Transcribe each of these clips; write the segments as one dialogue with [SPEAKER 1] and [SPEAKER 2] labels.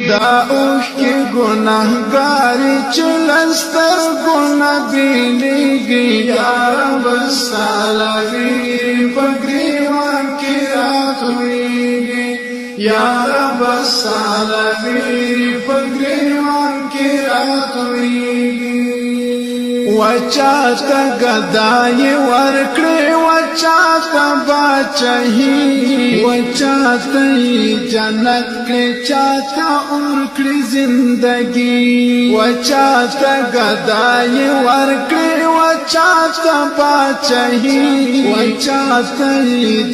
[SPEAKER 1] دا اوخ کی گناہگاری چلستر گناہ بیلیگی یا رب السالوی پگریوان کی رات ہوئیگی یا رب السالوی پگریوان کی رات ہوئیگی وچاتا گدائی ورکڑی وچاتا باچہی وچاتا جنت کڑی چاتا ارکڑی زندگی وچاتا گدائی ورکڑی وچاتا باچہی وچاتا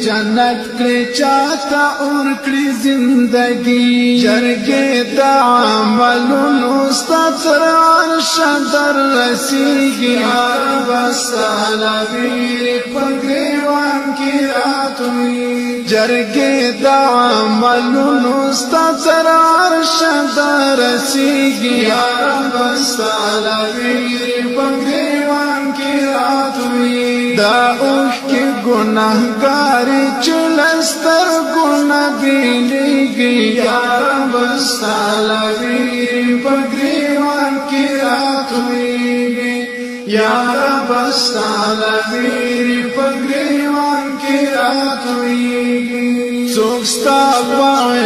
[SPEAKER 1] جنت کڑی چاتا ارکڑی زندگی جرگے دا عملونو ستر عرش در رسیگی یا رب السالوی پگریوان کی رات ہوئی جرگے دا عملونو ستر عرش در رسیگی یا رب السالوی پگریوان کی رات ہوئی دا اوخ کی گناہگاری چلستر گناہ بیلیگی یا رب السالوی پگریوان کی رات ہوئی یا رب السالوی پگریوان کی رات ہوئی سوکستا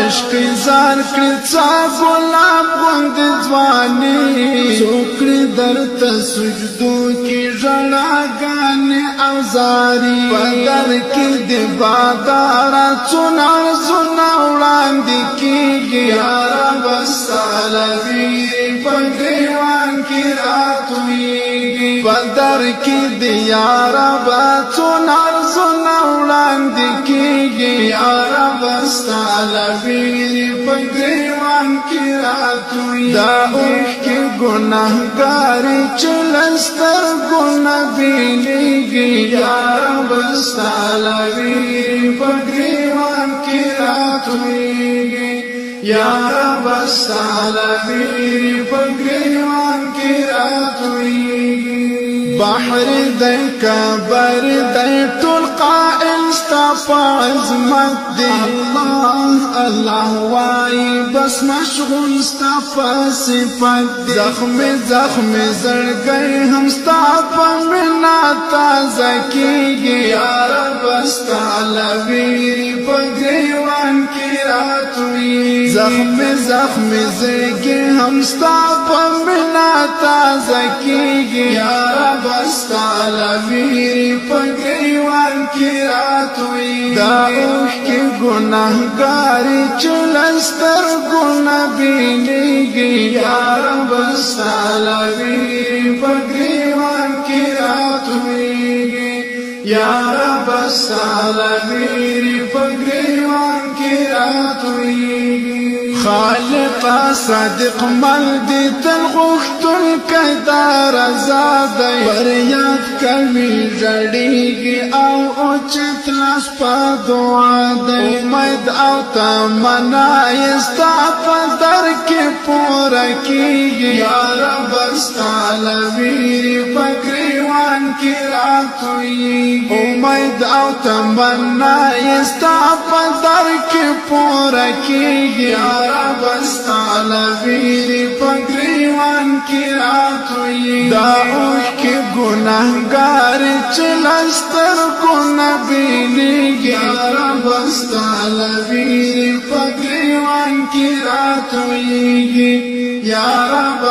[SPEAKER 1] عشق زار کرچا گلاب گند زوانی سوکڑی درت سجدو کی رڑا گانے اوزاری بدر کی دبادارا چنار زناوران دکیگی یا رب السالوی پگریوان کی رات ہوئی بدر کی دیارا باتون عرضون اولان دکیگی یا رب السالوی پگریوان کی رات ہوئی دا اوخ کی گناہگاری چلستر گناہ بیلیگی یا رب السالوی پگریوان کی رات ہوئی یا رب السالوی پگریوان کی رات ہوئی بحر دے کبر دے طول قائل استفا عظمت دے اللہ اللہ وائی بس مشغول استفا صفت دے زخم زخم زر گئے ہم استفا منا تازہ کیگی یا رب السالوی پگریوان کی رات ہوئی زخم زخم زر گئے ہم استفا منا تازہ کیگی یا رب السالوی پگریوان کی رات ہوئی دا اوخ کی گناہگاری چلستر گناہ بیلیگی یا رب السالوی پگریوان کی رات ہوئی یا رب السالوی پگریوان کی رات ہوئی خالق صادق ملدی تلغختن کدار زادی بریاد کمی جڑیگی او اچت لاس پا دعا دی امید او تمنای استعفا در کی پورا کیگی یا رب السالوی پگریوان کی رات ہوئی امید او تمنای استعفا در کی پورا کیگی یا رب السالوی پگریوان کی رات ہوئی دا اوخ کی گناہگاری چلستر گناہ بیلیگی یا رب السالوی پگریوان کی رات ہوئی یا رب